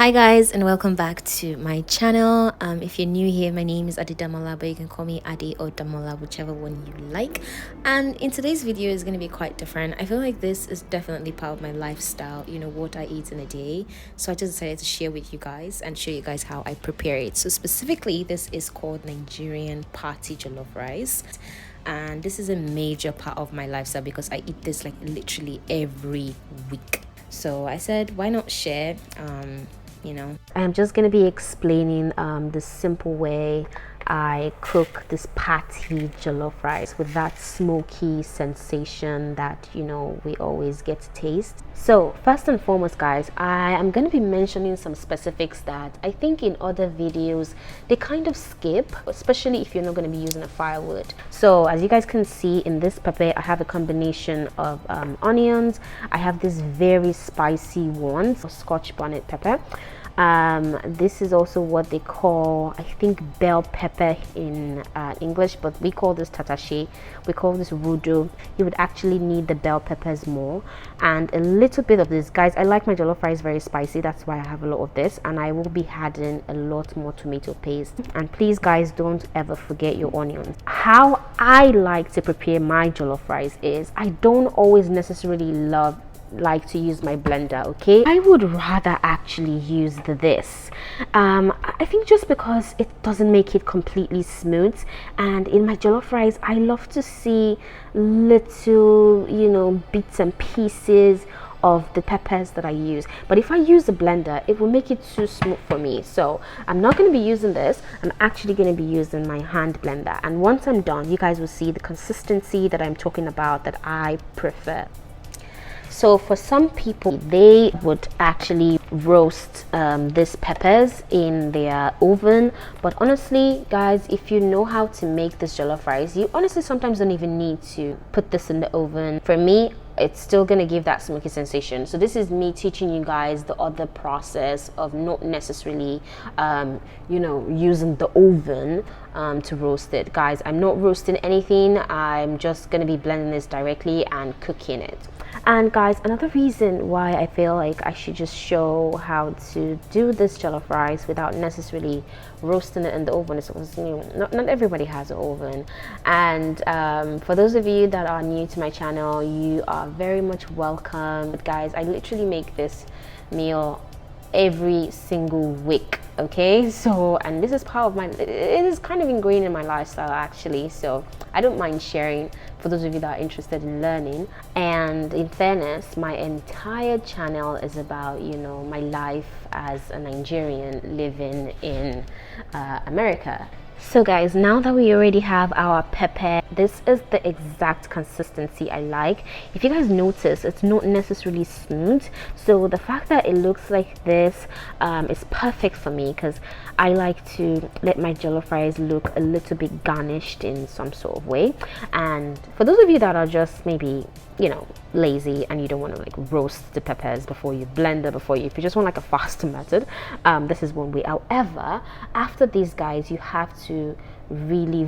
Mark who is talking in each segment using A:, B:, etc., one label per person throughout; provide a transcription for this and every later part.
A: Hi guys, and welcome back to my channel. If you're new here, my name is Adea, but you can call me Adi or Damola, whichever one you like. And in today's video is going to be quite different. I feel like this is definitely part of my lifestyle, you know, what I eat in a day. So I just decided to share with you guys and show you guys how I prepare it. So specifically, this is called Nigerian party jollof rice. And this is a major part of my lifestyle because I eat this like literally every week. So I said, why not share? You know, I'm just gonna be explaining the simple way I cook this patty jollof rice with that smoky sensation that, you know, we always get to taste. So first and foremost, guys, I am going to be mentioning some specifics that I think in other videos they kind of skip, especially if you're not going to be using a firewood. So as you guys can see in this pepper, I have a combination of onions. I have this very spicy one, Scotch bonnet pepper. This is also what they call, I think, bell pepper in English, but we call this tatache. We call this rudo. You would actually need the bell peppers more, and a little bit of this. Guys, I like my jollof rice very spicy. That's why I have a lot of this, and I will be adding a lot more tomato paste. And please, guys, don't ever forget your onions. How I like to prepare my jollof rice is I don't always necessarily like to use my blender. Okay, I would rather actually use this. I think just because it doesn't make it completely smooth, and in my jollof rice I love to see little, you know, bits and pieces of the peppers that I use. But if I use a blender, it will make it too smooth for me. So I'm not going to be using this. I'm actually going to be using my hand blender, and once I'm done, you guys will see the consistency that I'm talking about that I prefer. So for some people, they would actually roast these peppers in their oven. But honestly, guys, if you know how to make this jollof rice, you honestly sometimes don't even need to put this in the oven. For me, it's still gonna give that smoky sensation. So this is me teaching you guys the other process of not necessarily you know, using the oven to roast it. Guys, I'm not roasting anything. I'm just gonna be blending this directly and cooking it. And guys, another reason why I feel like I should just show how to do this jollof rice without necessarily roasting it in the oven is because, you know, not everybody has an oven. And for those of you that are new to my channel, you are very much welcome. But guys, I literally make this meal every single week. Okay, so, and this is part of my, it is kind of ingrained in my lifestyle actually, so I don't mind sharing for those of you that are interested in learning. And in fairness, my entire channel is about, you know, my life as a Nigerian living in America. So guys, now that we already have our pepper, this is the exact consistency I like. If you guys notice, it's not necessarily smooth, so the fact that it looks like this is perfect for me because I like to let my jollof rice look a little bit garnished in some sort of way. And for those of you that are just maybe, you know, lazy and you don't want to like roast the peppers before you blend it, if you just want like a faster method, this is one way. However, after these, guys, you have to really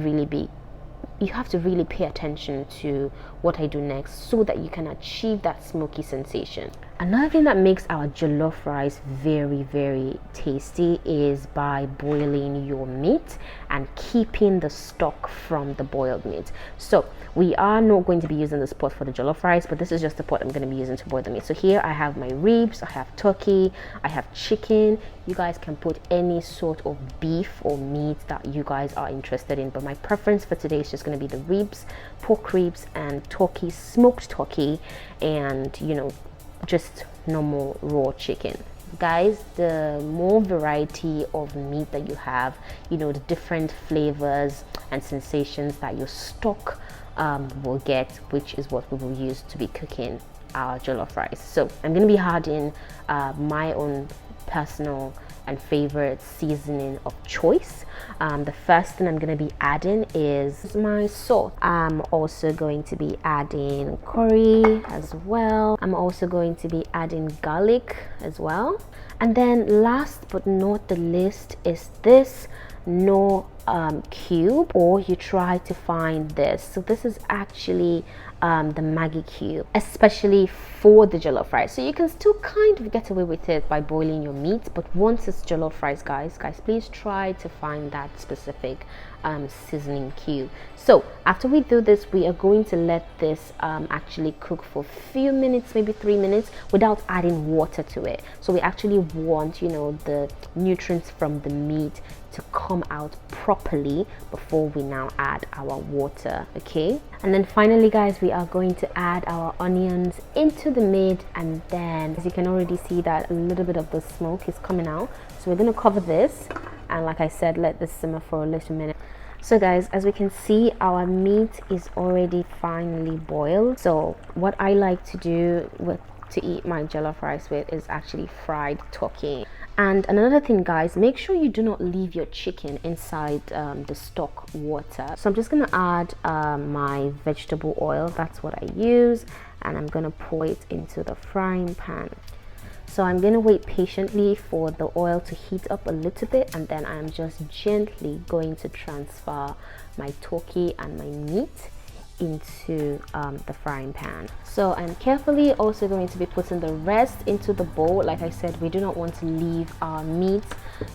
A: pay attention to what I do next so that you can achieve that smoky sensation. Another thing that makes our jollof rice very, very tasty is by boiling your meat and keeping the stock from the boiled meat. So we are not going to be using this pot for the jollof rice, but this is just the pot I'm going to be using to boil the meat. So here I have my ribs, I have turkey, I have chicken. You guys can put any sort of beef or meat that you guys are interested in, but my preference for today is just going to be the ribs, pork ribs, and turkey, smoked turkey, and, you know, just normal raw chicken. Guys, the more variety of meat that you have, you know, the different flavors and sensations that your stock will get, which is what we will use to be cooking our jollof rice. So I'm going to be adding my own personal and favorite seasoning of choice. The first thing I'm going to be adding is my salt. I'm also going to be adding curry as well. I'm also going to be adding garlic as well. And then last but not the least is this Knaw cube, or you try to find this. So this is actually the Maggie cube, especially for the jollof rice. So you can still kind of get away with it by boiling your meat, but once it's jollof rice, guys, please try to find that specific seasoning cube. So after we do this, we are going to let this actually cook for a few minutes, maybe 3 minutes, without adding water to it. So we actually want, you know, the nutrients from the meat to come out properly before we now add our water. Okay, and then finally, guys, we are going to add our onions into the meat, and then as you can already see that a little bit of the smoke is coming out. So we're going to cover this, and like I said, let this simmer for a little minute. So guys, as we can see, our meat is already finely boiled. So what I like to do to eat my jollof rice with is actually fried turkey. And another thing, guys, make sure you do not leave your chicken inside the stock water. So I'm just gonna add my vegetable oil. That's what I use, and I'm gonna pour it into the frying pan. So I'm going to wait patiently for the oil to heat up a little bit, and then I'm just gently going to transfer my turkey and my meat into the frying pan. So I'm carefully also going to be putting the rest into the bowl. Like I said, we do not want to leave our meat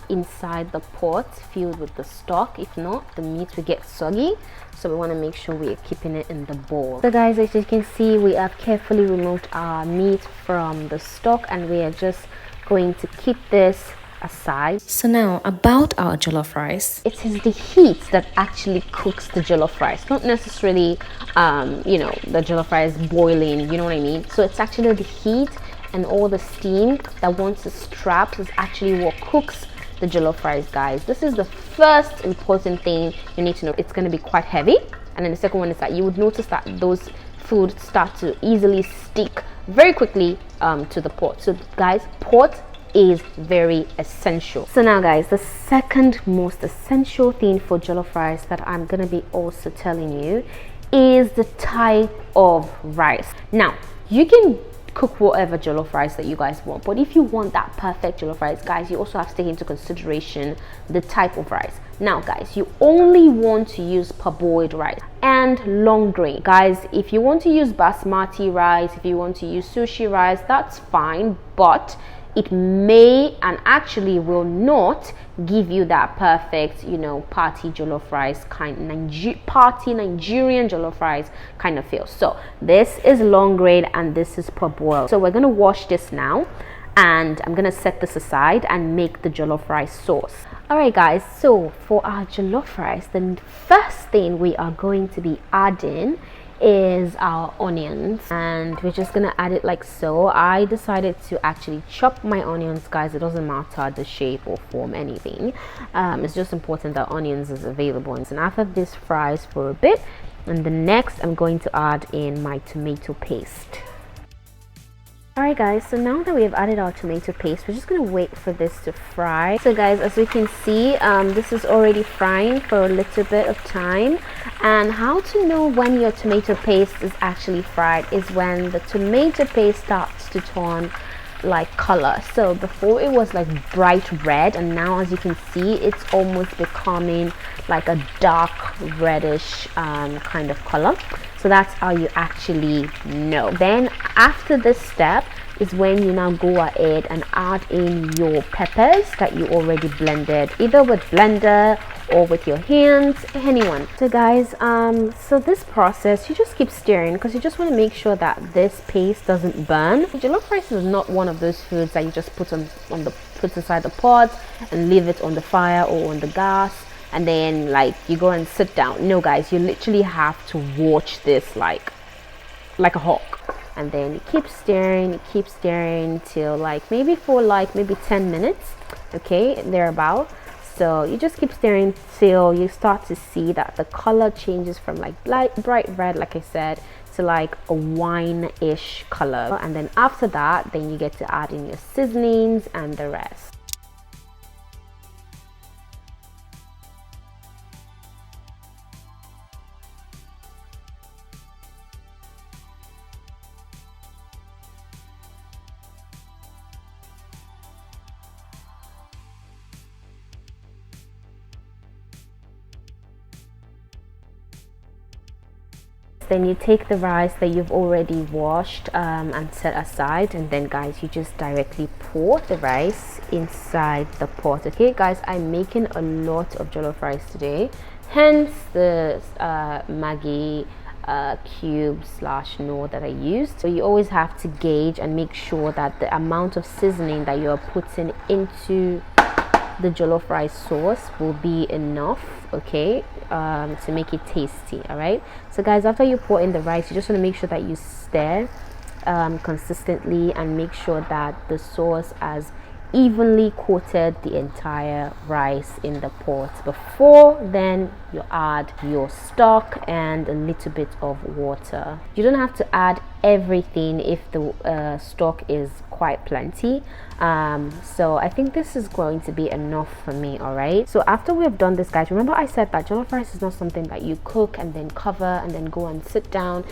A: inside the pot filled with the stock. If not, the meat will get soggy. So we want to make sure we are keeping it in the bowl. So guys, as you can see, we have carefully removed our meat from the stock, and we are just going to keep this aside. So now about our jollof rice, it is the heat that actually cooks the jollof rice, not necessarily you know, the jollof rice boiling, you know what I mean. So it's actually the heat and all the steam that once it's trapped is actually what cooks the jollof rice, guys. This is the first important thing you need to know. It's going to be quite heavy, and then the second one is that you would notice that those foods start to easily stick very quickly to the pot. So guys, pot is very essential. So now guys, the second most essential thing for jollof rice that I'm gonna be also telling you is the type of rice. Now you can cook whatever jollof rice that you guys want, but if you want that perfect jollof rice, guys, you also have to take into consideration the type of rice. Now guys, you only want to use parboiled rice and long grain. Guys, if you want to use basmati rice, if you want to use sushi rice, that's fine, but it may and actually will not give you that perfect, you know, party jollof rice kind, party Nigerian jollof rice kind of feel. So this is long grain and this is parboiled. So we're gonna wash this now, and I'm gonna set this aside and make the jollof rice sauce. All right guys, so for our jollof rice, the first thing we are going to be adding is our onions, and we're just gonna add it like so. I decided to actually chop my onions, guys. It doesn't matter the shape or form, anything. It's just important that onions is available. And after this fries for a bit, and the next I'm going to add in my tomato paste. Alright guys, so now that we have added our tomato paste, we're just going to wait for this to fry. So guys, as we can see, this is already frying for a little bit of time. And how to know when your tomato paste is actually fried is when the tomato paste starts to turn like color. So before it was like bright red, and now as you can see, it's almost becoming like a dark reddish kind of color. So that's how you actually know. Then after this step is when you now go ahead and add in your peppers that you already blended, either with blender or with your hands, anyone. So guys, so this process, you just keep stirring because you just want to make sure that this paste doesn't burn. Jollof rice is not one of those foods that you just put inside the pot and leave it on the fire or on the gas and then like you go and sit down. No guys, you literally have to watch this like a hawk, and then you keep stirring till like maybe 10 minutes, okay, thereabout. So you just keep stirring till you start to see that the color changes from like bright red, like I said, to like a wine-ish color. And then after that, then you get to add in your seasonings and the rest. Then you take the rice that you've already washed and set aside, and then guys, you just directly pour the rice inside the pot. Okay guys, I'm making a lot of jollof rice today, hence the Maggie cube slash Knaw that I used. So you always have to gauge and make sure that the amount of seasoning that you're putting into the jollof rice sauce will be enough, okay, to make it tasty. All right, so guys, after you pour in the rice, you just want to make sure that you stir consistently and make sure that the sauce has evenly coated the entire rice in the pot. Before then, you add your stock and a little bit of water. You don't have to add everything if the stock is quite plenty, so I think this is going to be enough for me. All right, so after we have done this, guys, remember I said that jollof rice is not something that you cook and then cover and then go and sit down,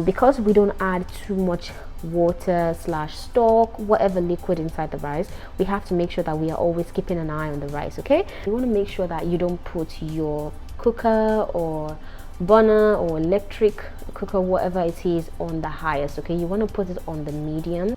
A: because we don't add too much water slash stock, whatever liquid inside the rice. We have to make sure that we are always keeping an eye on the rice. Okay, you want to make sure that you don't put your cooker or bonnet or electric cooker, whatever it is, on the highest. Okay, you want to put it on the medium.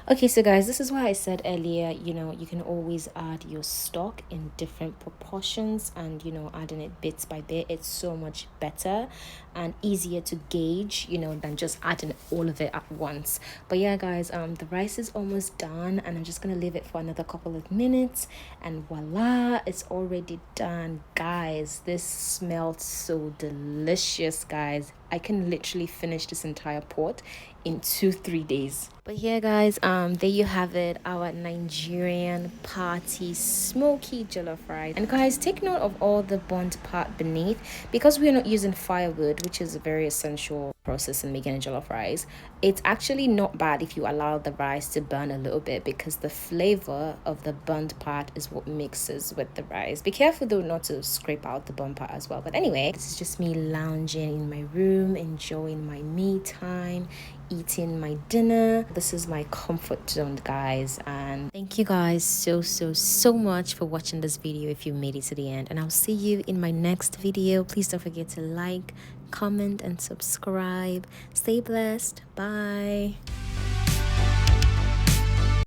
A: Okay, so guys, this is why I said earlier, you know, you can always add your stock in different proportions, and you know, adding it bits by bit, it's so much better and easier to gauge, you know, than just adding all of it at once. But yeah guys, the rice is almost done, and I'm just gonna leave it for another couple of minutes, and voila, it's already done. Guys, this smelled so delicious, guys. I can literally finish this entire pot in 2-3 days. But yeah guys, there you have it, our Nigerian party smoky jollof rice. And guys, take note of all the burnt part beneath, because we are not using firewood, which is a very essential process in making a jollof rice. It's actually not bad if you allow the rice to burn a little bit, because the flavor of the burnt part is what mixes with the rice. Be careful though not to scrape out the burnt part as well. But anyway, this is just me lounging in my room, enjoying my me time, eating my dinner. This is my comfort zone, guys, and thank you guys so much for watching this video if you made it to the end, and I'll see you in my next video. Please don't forget to like, comment and subscribe. Stay blessed. Bye.